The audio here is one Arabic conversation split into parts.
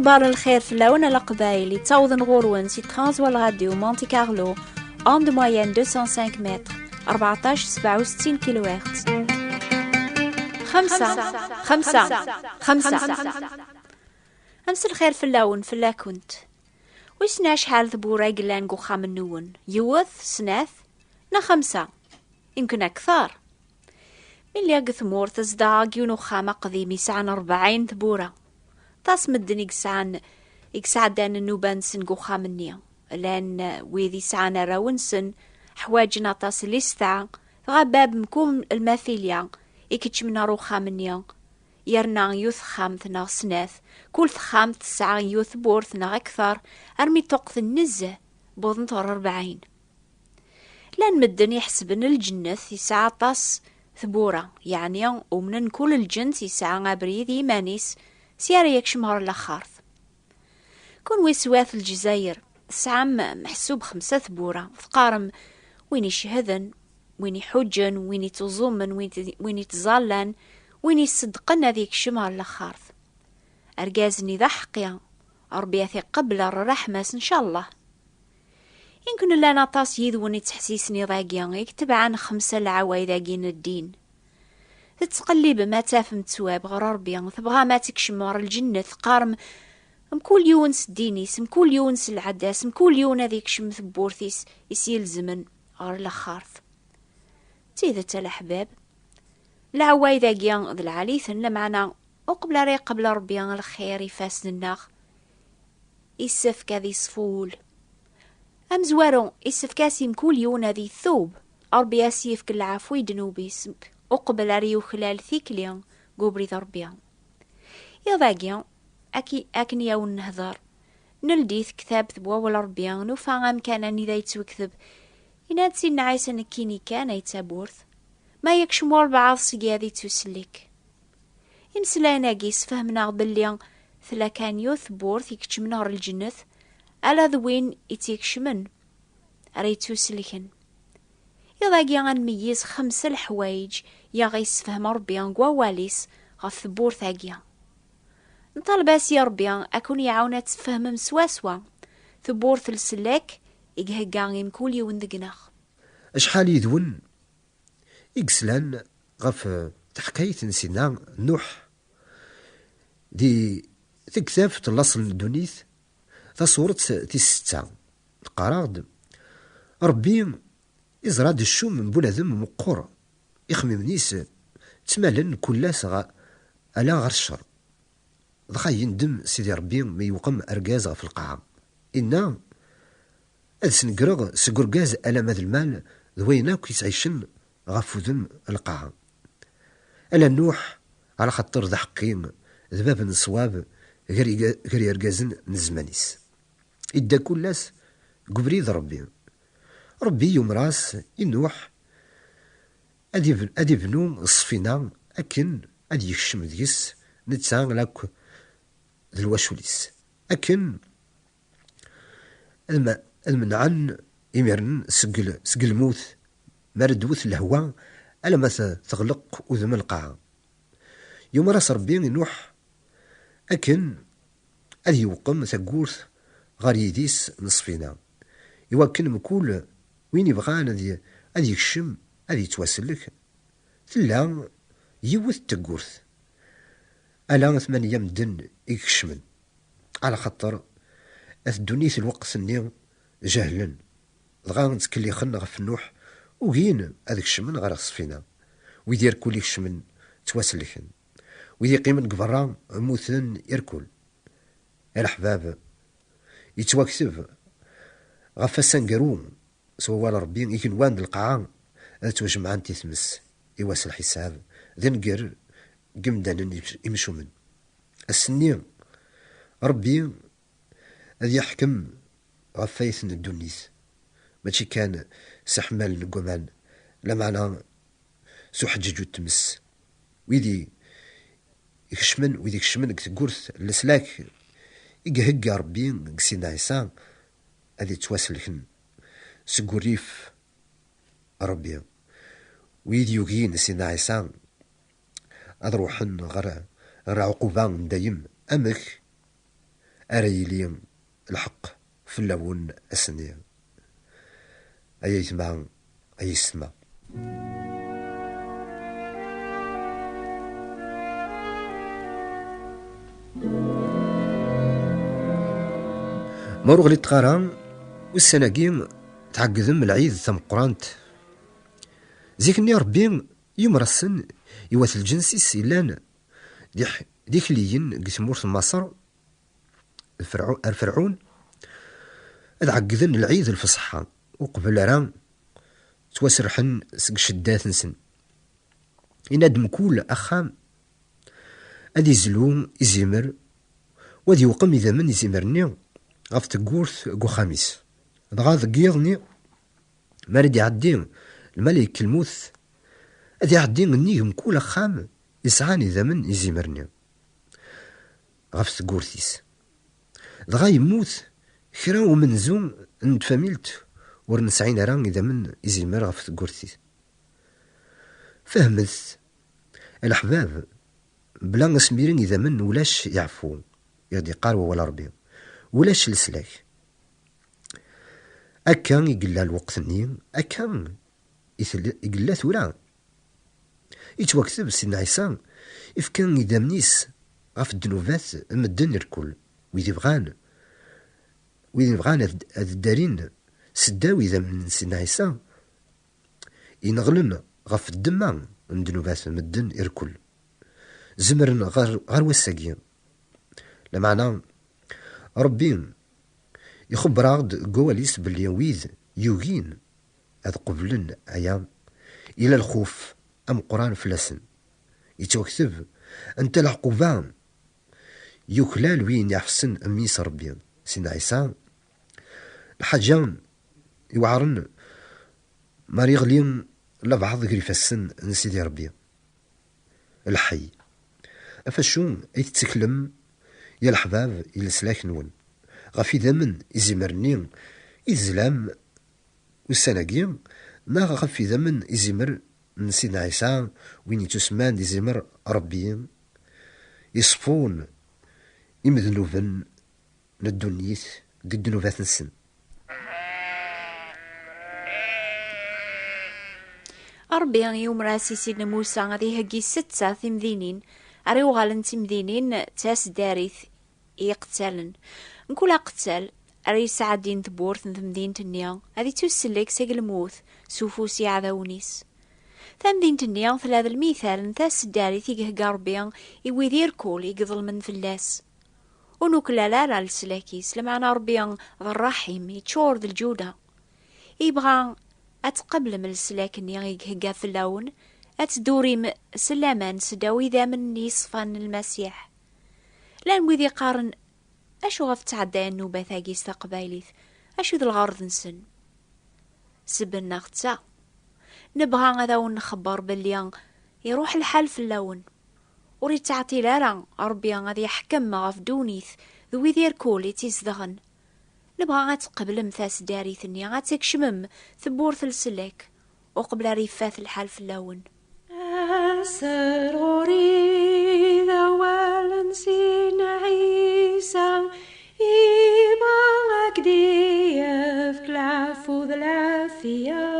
أخبار الخير في اللون القبايلي توضن غورون سي ترانزوال راديو مونتي كارلو أوند موين 205 متر 1467 كيلو هرتز. خمسة أمس الخير في اللون في اللا كنت ويسنا شحال ثبورا قلان قخام النون يوث سناث نا 5 يمكن أكثر من لياق ثمور تزداق يونو خامة قديم يسعن 40 ثبورا تاس مدن يقسعدان النوبان سن قخام النيا لأن ويذي سعنا راونسن حواجنا تاس ليستع غاباب مكوم الماثيليا إكتش من روخا منيا يرنا يوث خامتنا سناث كل خامت تسعة يوث بورثنا أكثر أرمي توقف النزة بوضن طور 40 لان مدن يحسبن الجنث يسعى طاس ثبورة يعني ومن كل الجنس يسعى عبريد يمانيس سيارة يكشمهر الأخارث كون ويسواث الجزائر سعام محسوب 5 ثبورة ثقارم وين يشهدن وين يحجن وين يتظمن وين يتظلن وين يصدقن ذيك شمهر الأخارث أرجازني ذا حقيا أربياثي قبل الرحمة إن شاء الله يمكن لا نطاس يذوني تحسيسني ضاقيا يكتب عن 5 العوايد ذاقين الدين تتقلب ما تافم تواب غير ربيا تبغى ما تكشمر الجنة قارم مكل يونس دينيس مكل يونس العداس مكل يون هذيك شم ثبورثيس يسيل زمن غير الأخارث تيذا الأحباب العوايد ذاقيا ذا العليثن لمعنا وقبل ريق قبل ربيا الخير يفاسن الناخ يسفك هذي صفول أمزوارو إسفكاسي مكول يونا ذي الثوب أربيا سيفك العفو يدنوبيس أقبل ريو خلال ثيكليا قبري ضربيا يضاقيا أكن يون نهضر نلديث كتاب ثبوا والربيا نفعام كان إذا يتوكذب إناد سين عايسا نكيني كان يتابورث ما يكشمور بعض سيادي تسلك إمسلانا قيس فهمنا بليا ثلا كان يثبورث يكتشم نهر الجنث ألا ذوين يتيكشمن ريتو سلكن يضاقي غنميز 5 الحوايج يا غيس فهم ربيان قواليس غف بور ثاقيا نطالباس يا ربيان أكون يعاونا تفهم مسواسوا ثبور ثلسلك يقهقان كل يون ذقناخ أشحال يذون إكسلان غف تحكاية نسينا نوح دي تكتاف تلاصل الدنيث ذا صورة تيستة القراض ربي إزراد الشوم من بنادم مقور يخمم نيس تمالن كلاس ألا غير الشر ضخا يندم سيدي ربي ما يوقم أرجاز في القاعة إنا أدسنقرغ سقرقاز ألا ماذ المال ذوينا كيس عيشن غفو ذم القاعة ألا نوح على خطر ذا حقيم ذباب نصواب غير يرجازن نزمانيس إدا كلاس قبريد ربي يوم راس ينوح أدي بنو الصفينة أكن أدي يكشم ديس نتسان لك الواشوليس أكن المنعن يمرن سقل الموت مردوث الهواء ألا ما تغلق أذم القاعة يوم راس ربي ينوح أكن أدي يوقم ثقورث غار يديس نصفينا يوكن مكول وين يبغان أدي يكشم أدي يتواسلك تلا يوث تقورث ألا 8 مدن يكشمن على خطر الدنيث الوقت النيو جهلا دغا نتكلي خلنا غف النوح وهين هذاك الشمن غير الصفينة ويدير كل يكشمن تواسلكن ويدي قيمن قبرا موثن يركل الأحباب يتواكتب غفا سانقرو سوا ربي يكن وان القاعة توجمع عن تيثمس يواس الحساب ذنقر قمدان يمشو من السنين ربي هذا يحكم غفايث الدنيث ماشي كان سحمال نقومان لا معنى سو حجج التمس ويدي يكشمن ويدي يكشمن تقورث السلاك يقهق ربي قسينا عيسى هذه تواسلكن سقوريف ربي ويدي يوغين سينا عيسى أضروحن غير عقوبة دايم أمك أريلي الحق في اللون أسنية أي يسمع أي يسمع. مروغ لي تقاران والسناقيم تعقدم العيد ثم قرانت زيكني ربي يوم رسن يوات الجنسي سيلان ديك ليين قسمور مصر الفرعون عقدن العيد الفصحى وقبل راه توسرحن سق شدات نسن ينادم كل أخام أدي زلوم يزيمر ودي وقم إذا من يزيمرني غف تقورث قو خامس دغا ذقيضني مارد يعدي الملك الموت أدي يعدي النيهم كل أخام يسعاني إذا من يزيمرني غف تقورثيس دغا يموت كرا ومنزوم نتفاميلت ورنسعين راه إذا من يزيمر غف تقورثيس فهمت الأحباب بلا سميرين إذا من ولاش يعفو يغدي قار ولا ربي ولاش لسلاك أكان يقلا الوقت النيم أكان يقلا ثورا يتوكتب سيدنا عيسى إفكان إذا منيس غف الدنوبات مدن الكل ويدي بغان هاد الدارين سداوي إذا من سيدنا عيسى ينغلن غف الدماء من دنوبات مدن الكل زمرن غير وساقيا لمعنى ربي يخبر عقد قواليس باللي ويذ يوغين هذا قبلن أيام إلى الخوف أم قرآن فلسن يتوكتب أنت العقوبان يكلال وين يحسن أميس ربي سيدنا عيسى الحاجان يوعرن مريغلين لبعض قريف السن نسيدي ربي الحي أفشون أي تتكلم يا الحباب إلى سلاك نون غفي ذمن إزمرنين إزلام والسناقيم نا غفي ذمن إزمر نسينا عيسى وين يتسمان إزمر ربي يصفون إمذنوبن ندونيث قد نوبات نسن. ربي يوم راسي سيدنا موسى غادي يهقي 6 تمدينين أريو غالن تمدينين تاس داريث يقتلن نقول قتال أري سعدين تبورث نمدين تنيا هذه توسلك سيق الموت سوفوسي عذاونيس ثمدين تنيا ثلاث المثال نتاس داريث يقهقا ربي يويدير كول يقضل من فلاس ونوكلا لا لسلاكيس لمعنى ربي الرحيم يتشور ذا الجودة يبغى أتقبل من السلاك يقهقا في اللون أتدوري سلامان سداوي ذا من يصفان المسيح لان ويذي قارن أشو غف تعدى النوبة ثاقيس تقبايليث أشو ذا الغرض نسن سبنا غتا نبغى غدا ونخبر باللي يروح الحال في اللون وريد تعطي لارا ربي غادي يحكم غف دونيث ذوي ذير كولي تيزدغن نبغى غتقبل مثاس داري ثني غتكشمم ثبورث السلاك وقبل ريفات الحال في اللون سروري ذوال نسين عيسى إيما قدي يفكلعفو ذلافيا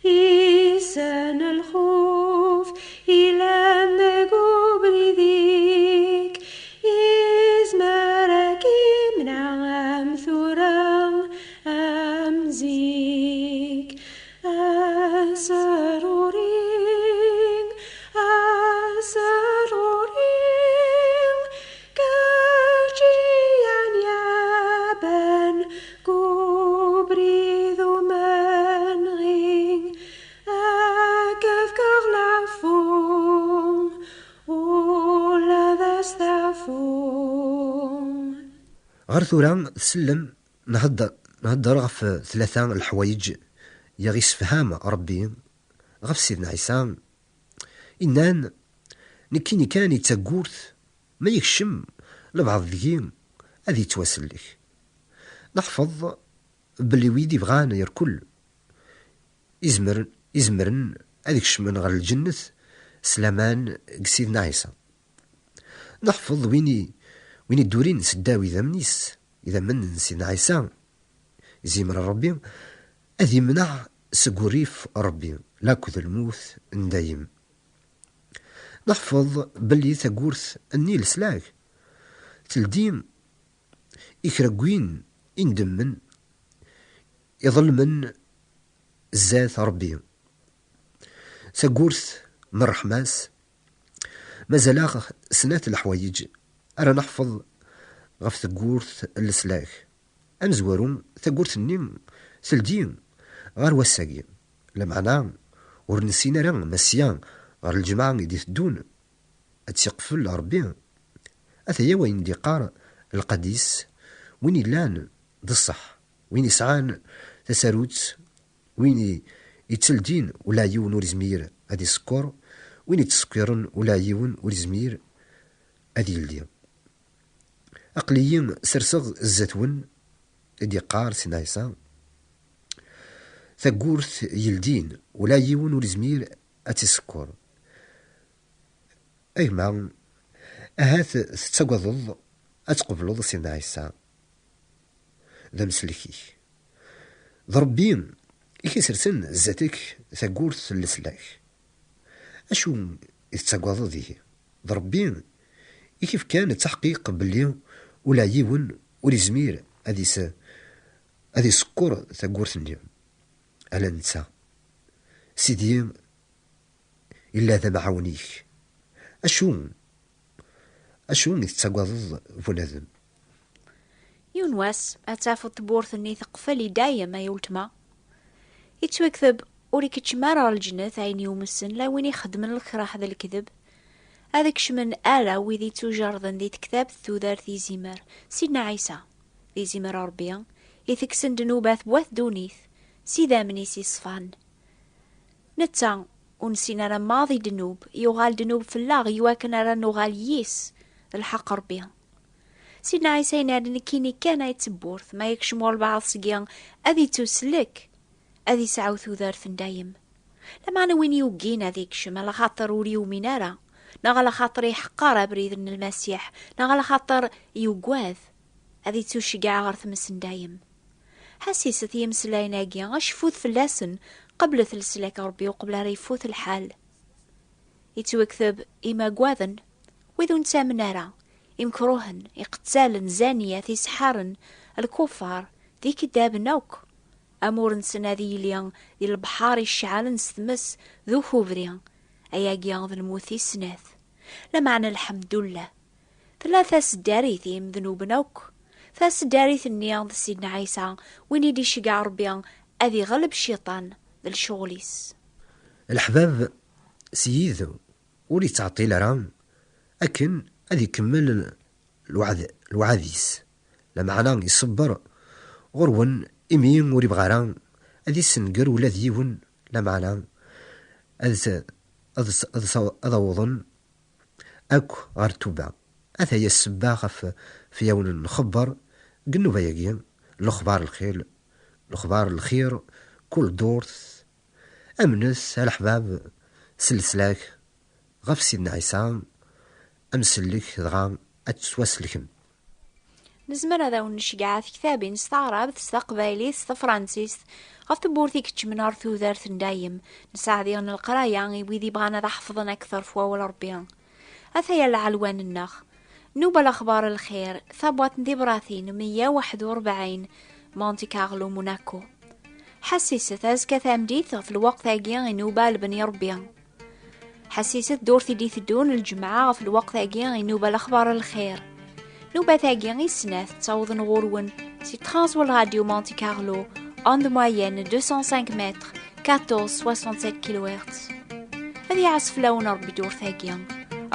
إيسان الخوف إلى مقوبري ذيك إزماركي من عام ثورا أمزيك أسروري غير ثورا تسلم نهضر غف 3 الحوايج يغي سفهام ربي غف سيدنا عيسى إنان نكيني كان يتقورث ما يكشم لبعض ذيين أذي تواسلك نحفظ بلي ويدي بغانا يركل إزمرن أذي كشمن غير الجنة سلامان سيدنا عيسى نحفظ وين الدورين سداوي إذا منيس إذا من سيدنا عيسى يزيمر ربي أذي منع سقوريف ربي لاكذ الموت ندايم. نحفظ بلي ثقورث النيل سلاك تلديم إكراقوين إندمن يظل من الزات ربي ثقورث من رحماس مازال سنة الحوايج. أنا نحفظ غف ثقورث السلاك أمزورون ثقورث النيم تلديم غير وساقي لمعنى ورنسينا ران مسيان غير الجماعة اللي تدون أتسقفل ربي أثيا وين ديقار القديس وين يلان ضد الصح وين يسعان تساروت وين يتسلدين ولا يون ورزمير هادي سكور وين يتسكرن ولا يون ورزمير هادي الدي أقليين سرسغ الزتون ديقار سينايسان ثقورث يلدين ولا يون ورزمير أتسكور أي ما أهات تتقضض أتقبلض سيدنا عيسى ذا مسلكي ضربين إكسرسن زاتك ثقورث السلاك أشو يتقضض ذيه ضربين كيف كان تحقيق باللي ولا يون ورزمير هذه سكور ثقورث اليوم ألا ننسى سيدي إلا ذا معاونيك أشو يتقاضض بنادم يونواس أتافو تبورث الني ثقفلي دايما ما يولتما يتوكذب وريك تشمارا الجنة عين يوم السن لا وين يخدم الكراح ذا الكذب هذاك شمن آلا ويذي توجرذن ذي تكتاب ثوذار ذي زمر سيدنا عيسى ذي زمر ربيا يثكسن دنوبات بوث دونيث سيدا منيسي صفان نتا ونسينا را ماضي دنوب يغال دنوب في اللاغ يواكن را نغال ييس الحق ربيا سيدنا عيسى ينادن كيني كان يتبورث ما يكشمو البعض سقيان أذي توسلك أذي سعو ثوذارث دايم لما أنا وين يوقين أذيك شم على خاطر وريو منارا نغال خاطر يحقار بريذن المسيح نغال خاطر يوقواذ أذي توشقع غرث مسن دايم حسيسة يمسلاي ناقيا غشفوث في اللاسن قبل ثلسلاك ربي وقبل ريفوث الحال يتوكثب إما قواذن وإذو نتا منارا يمكروهن يقتالن زانية يسحارن الكفار ذي كداب نوك أمور سنادي ليان ذي البحار الشعال ستمس ذو خوفريان أياقيان ذي الموثي سناث لمعنى الحمد لله ثلاثة سداريث يم ذنوب نوك ثلاث سداريث النيان ذي سيدنا عيسى وين يدي شقع ربيان أذي غلب الشيطان ذي الشغليس الحباب سيدو ولي تعطي لرام أكن أذي يكمل الوعاذيس لمعنى يصبر غرون إمين وري بغاران أذي سنقر ولا ذيون لمعنى أذوضن أكو غارتوبا أثا هي السباخة في يوم نخبر قلنو بياقين الأخبار الخير كل دورث أمنس الأحباب سلسلاك غف سيدنا عيسى أمسلك دغا أتسوسلكم نزمر هذا ونشجعات كتابين استعراب تستقباليس فرانسيس غفت بورثيك تشمنار ثوذارث دايم نساعدين القرايا ويذي بغانا تحفظنا أكثر فوا ربيان أثيا العلوان النخ نوبة الأخبار الخير ثبوت ندي براثين 141 مونتي كارلو موناكو حسيسة أزكى ثامديث في الوقت أجيان نوبة لبني ربيان حسيسة دورثي ديث دون الجمعة في الوقت أجيان نوبة الأخبار الخير نوبة أجيان السناث تصوضن غورون سي ترانسوال راديو مونتي كارلو en de moyenne 205 mètres 1467 kHz هذه عصف لون ربي دور ثاقيان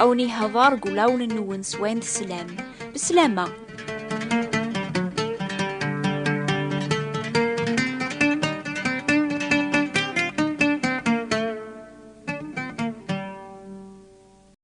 أو ني هضار قولون النون سوين السلام بالسلامة.